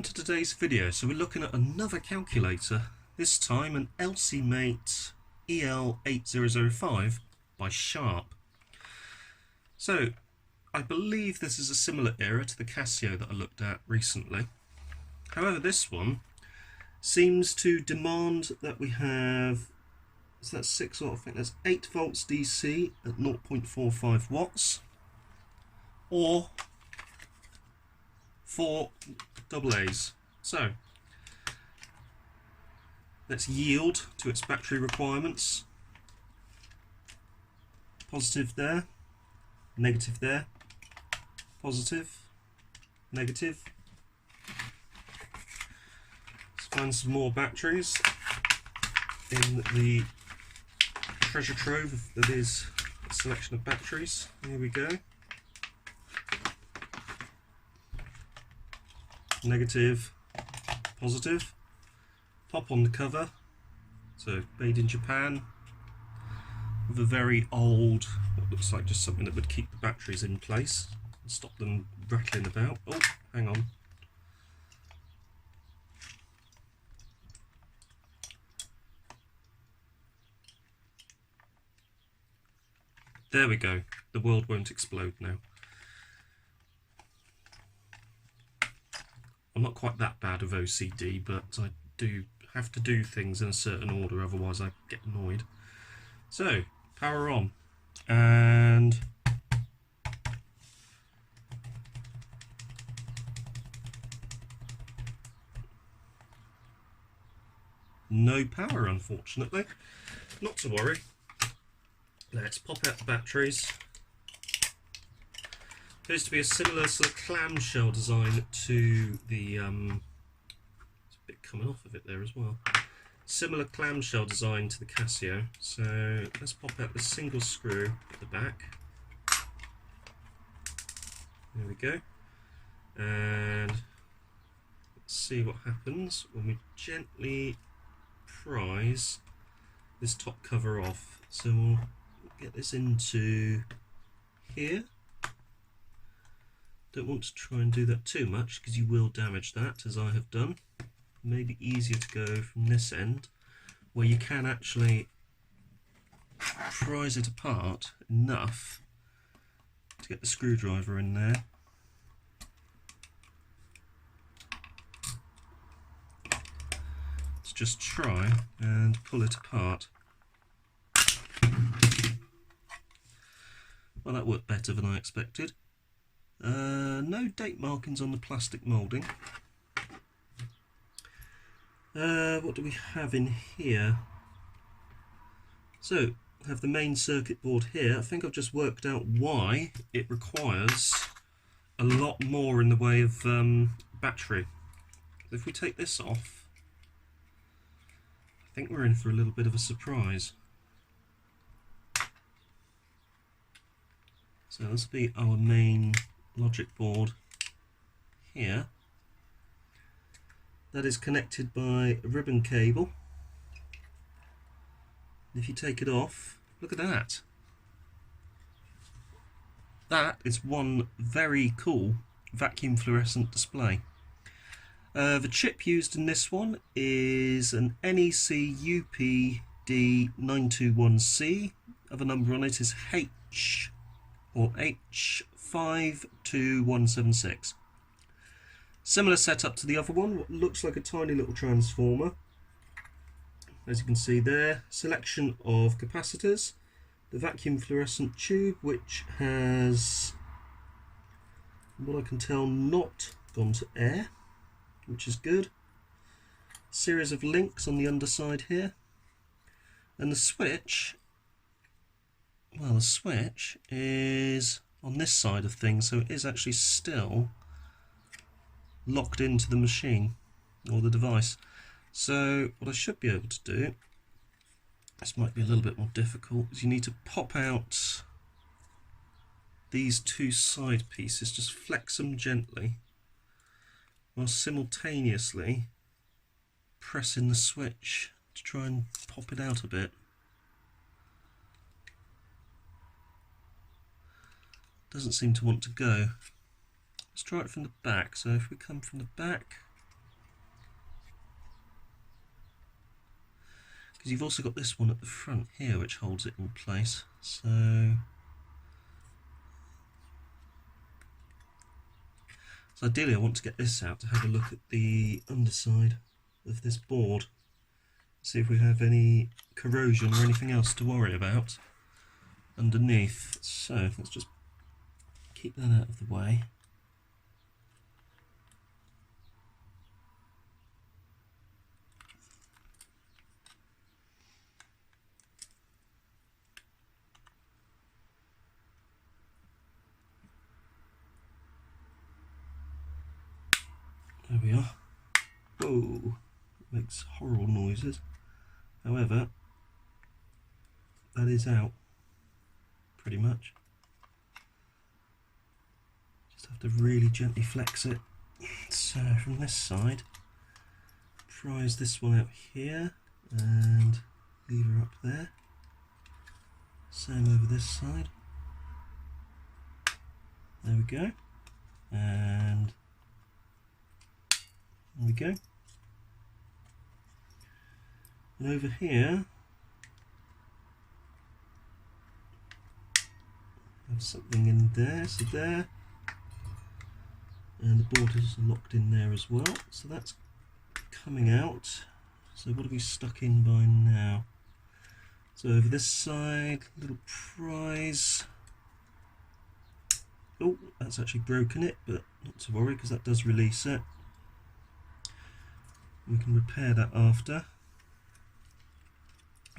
Welcome to today's video. So we're looking at another calculator, this time an Elsi Mate EL8005 by Sharp. So I believe this is a similar era to the Casio that I looked at recently. However, this one seems to demand that we have, so that's 6 or I think that's 8 volts DC at 0.45 watts or 4 AA's. So let's yield to its battery requirements. Positive there, negative there, positive, negative. Let's find some more batteries in the treasure trove that is a selection of batteries. Here we go. Negative, positive. Pop on the cover. So made in Japan, with a very old, what looks like just something that would keep the batteries in place and stop them rattling about. Oh, hang on. There we go. The world won't explode now. I'm not quite that bad of OCD, but I do have to do things in a certain order, otherwise I get annoyed. So, power on, and no power, unfortunately. Not to worry. Let's pop out the batteries. Appears to be a similar sort of clamshell design to the, there's a bit coming off of it there as well. Similar clamshell design to the Casio. So let's pop out this single screw at the back. There we go. And let's see what happens when we gently prise this top cover off. So we'll get this into here. Don't want to try and do that too much because you will damage that, as I have done. Maybe easier to go from this end, where you can actually prise it apart enough to get the screwdriver in there. Let's just try and pull it apart. Well, that worked better than I expected. No date markings on the plastic moulding. What do we have in here? So, I have the main circuit board here. I think I've just worked out why it requires a lot more in the way of battery. If we take this off, I think we're in for a little bit of a surprise. So this will be our main logic board here. That is connected by a ribbon cable. If you take it off, look at that. That is one very cool vacuum fluorescent display. The chip used in this one is an NEC UPD921C. Other number on it is H52176. Similar setup to the other one, what looks like a tiny little transformer. As you can see there, selection of capacitors, the vacuum fluorescent tube, which has, what I can tell, not gone to air, which is good. Series of links on the underside here, and the switch, well, the switch is on this side of things, so it is actually still locked into the machine or the device. So what I should be able to do, this might be a little bit more difficult, is you need to pop out these two side pieces, just flex them gently while simultaneously pressing the switch to try and pop it out a bit. Doesn't seem to want to go. Let's try it from the back. So if we come from the back, because you've also got this one at the front here which holds it in place. So ideally I want to get this out to have a look at the underside of this board, see if we have any corrosion or anything else to worry about underneath. So let's just keep that out of the way. There we are. Whoa, it makes horrible noises. However, that is out, pretty much. Just have to really gently flex it. So from this side, prise this one out here and lever up there. Same over this side. There we go. And there we go. And over here, have something in there, so there. And the board is locked in there as well, so that's coming out. So what have we stuck in by now? So over this side, little prise. Oh, that's actually broken it, but not to worry because that does release it. We can repair that after.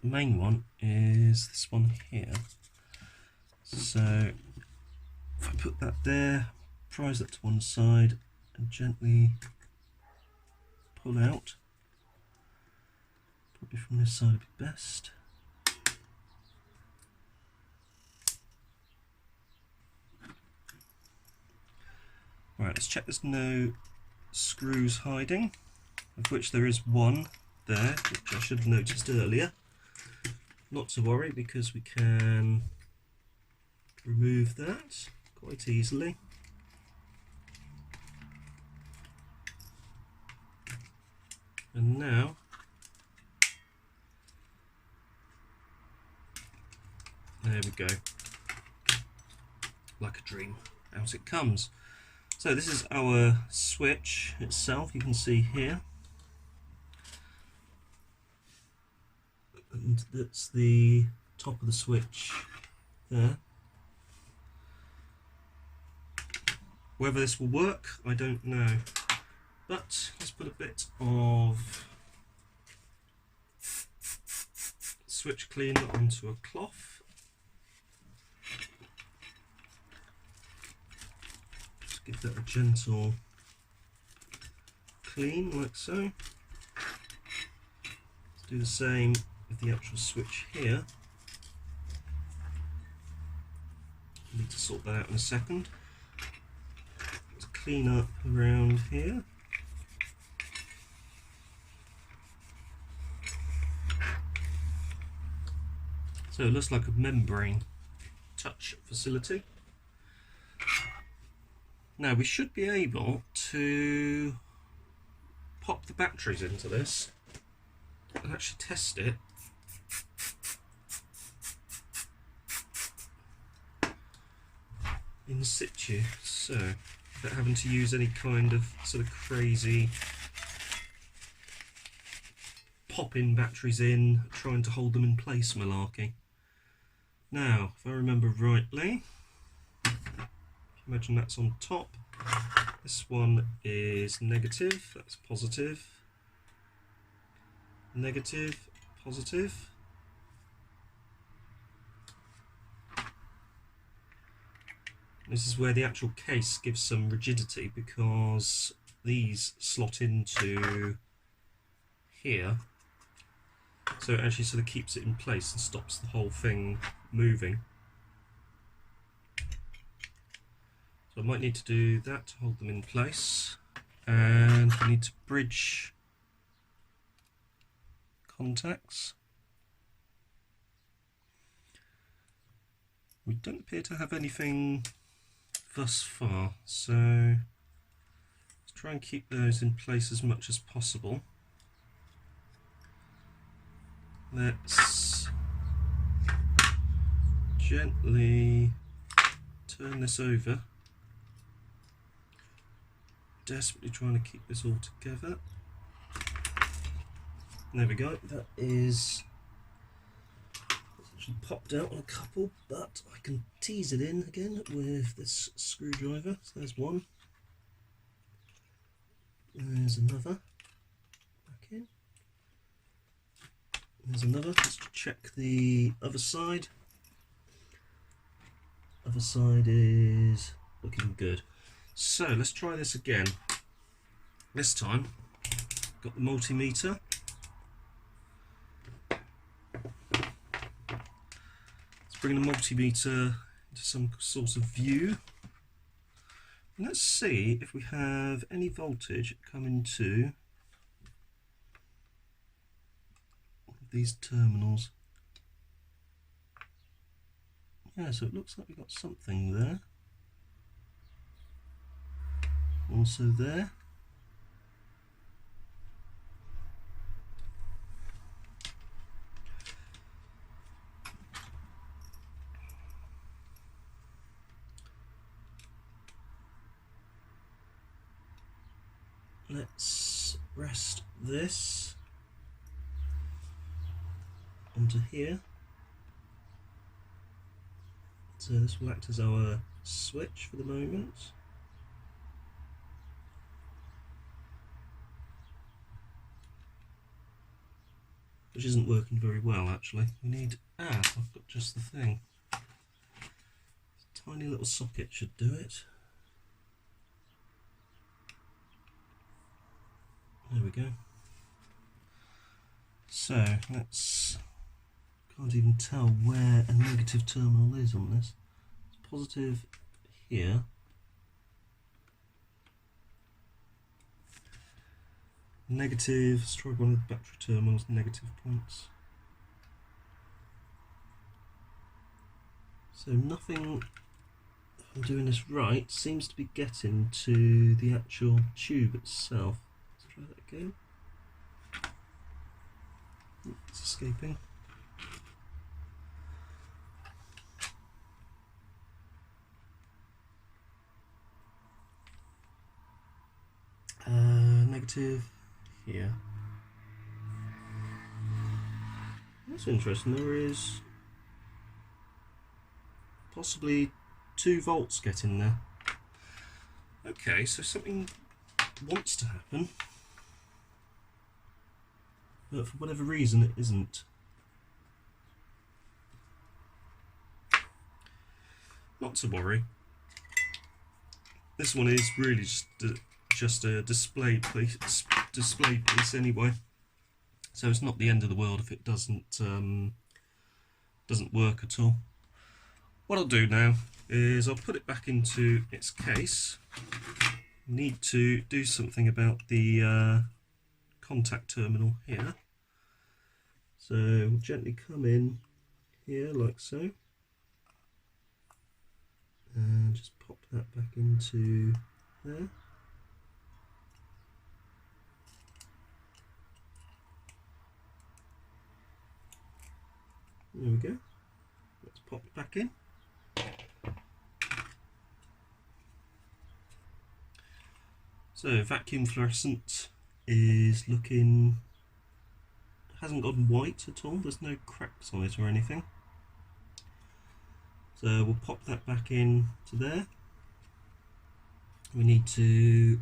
The main one is this one here. So if I put that there, prise that to one side and gently pull out. Probably from this side would be best. Right, let's check there's no screws hiding, of which there is one there, which I should have noticed earlier. Not to worry because we can remove that quite easily. And now there we go, like a dream, out it comes. So this is our switch itself, you can see here, and that's the top of the switch there. Whether this will work, I don't know, but let's put a bit of switch cleaner onto a cloth. Just give that a gentle clean, like so. Let's do the same with the actual switch here. I need to sort that out in a second. Let's clean up around here. So it looks like a membrane touch facility. Now we should be able to pop the batteries into this and actually test it. In situ, so without having to use any kind of sort of crazy pop-in batteries in, trying to hold them in place malarkey. Now, if I remember rightly, imagine that's on top, this one is negative, that's positive, negative, positive. This is where the actual case gives some rigidity because these slot into here, so it actually sort of keeps it in place and stops the whole thing moving. So I might need to do that to hold them in place, and we need to bridge contacts. We don't appear to have anything thus far, so let's try and keep those in place as much as possible. let's gently turn this over. Desperately trying to keep this all together. There we go, that is actually popped out on a couple, but I can tease it in again with this screwdriver. So there's one, there's another, back in, there's another. Let's check the other side. Other side is looking good. So let's try this again. This time, got the multimeter. Let's bring the multimeter into some sort of view. And let's see if we have any voltage coming to these terminals. Yeah, so it looks like we've got something there. Also there. Let's rest this onto here. So this will act as our switch for the moment. Which isn't working very well actually. We need, I've got just the thing. Tiny little socket should do it. There we go. So let's, can't even tell where a negative terminal is on this. It's positive here. Negative, let's try one of the battery terminals, negative points. So nothing, if I'm doing this right, seems to be getting to the actual tube itself. Let's try that again. It's escaping. Negative here. That's interesting. There is possibly 2 volts getting there. Okay, so something wants to happen, but for whatever reason it isn't. Not to worry. This one is really just a display piece anyway, so it's not the end of the world if it doesn't work at all. What I'll do now is I'll put it back into its case. Need to do something about the contact terminal here, so we'll gently come in here like so and just pop that back into there. There we go. Let's pop it back in. So vacuum fluorescent is looking, hasn't gone white at all, there's no cracks on it or anything. So we'll pop that back in to there. We need to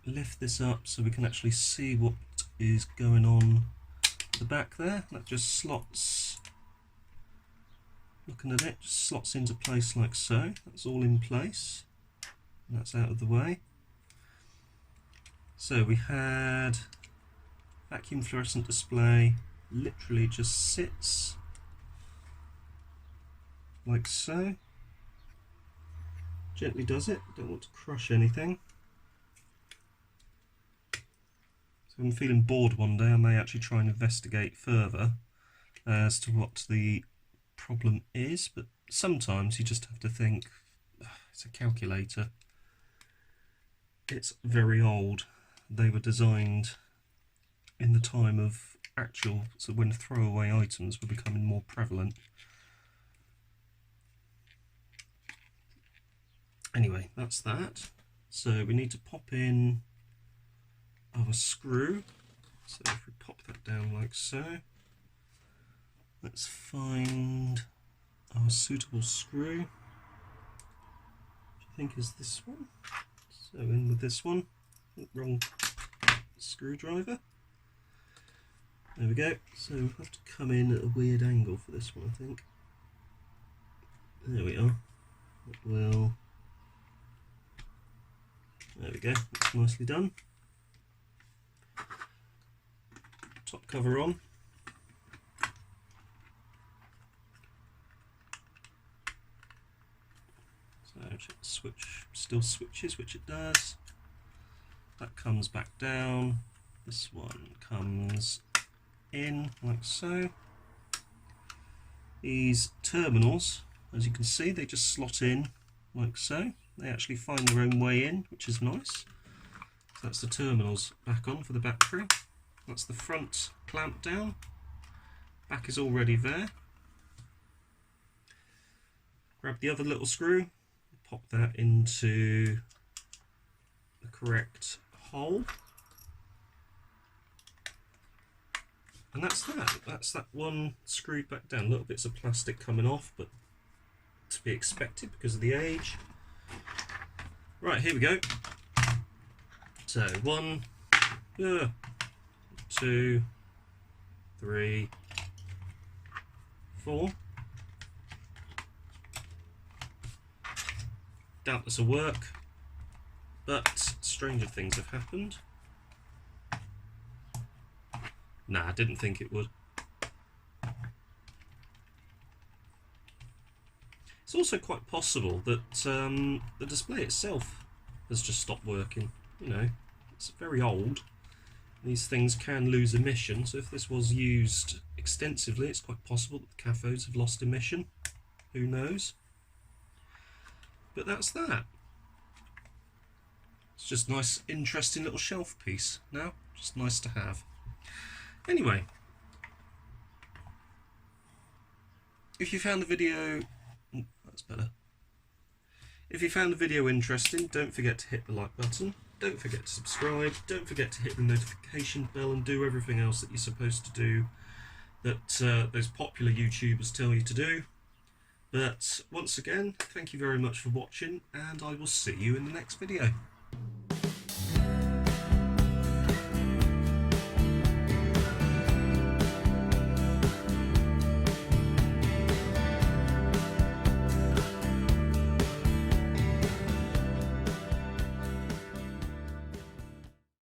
lift this up so we can actually see what is going on at the back there. That just slots, looking at it, just slots into place like so. That's all in place. That's out of the way. So we had vacuum fluorescent display, literally just sits like so. Gently does it, don't want to crush anything. So if I'm feeling bored one day, I may actually try and investigate further as to what the problem is, but sometimes you just have to think, it's a calculator. It's very old. They were designed in the time of actual, so when throwaway items were becoming more prevalent. Anyway, that's that. So we need to pop in our screw. So if we pop that down like so, let's find our suitable screw, which I think is this one. So in with this one. Wrong screwdriver. There we go. So we'll have to come in at a weird angle for this one, I think. There we are. There we go. That's nicely done. Top cover on. So switch still switches, which it does. That comes back down. This one comes in like so. These terminals, as you can see, they just slot in like so. They actually find their own way in, which is nice. So that's the terminals back on for the battery. That's the front clamp down. Back is already there. Grab the other little screw, pop that into the correct hole. And that's that. That's that one screwed back down. Little bits of plastic coming off, but to be expected because of the age. Right, here we go. So 1, 2, 3, 4. Doubt this will work, but stranger things have happened. Nah, I didn't think it would. It's also quite possible that the display itself has just stopped working. You know, it's very old. These things can lose emission, so if this was used extensively, it's quite possible that the cathodes have lost emission. Who knows? But that's that. It's just a nice, interesting little shelf piece now. Just nice to have. Anyway, if you found the video... that's better. If you found the video interesting, don't forget to hit the like button. Don't forget to subscribe. Don't forget to hit the notification bell and do everything else that you're supposed to do that those popular YouTubers tell you to do. But once again, thank you very much for watching, and I will see you in the next video.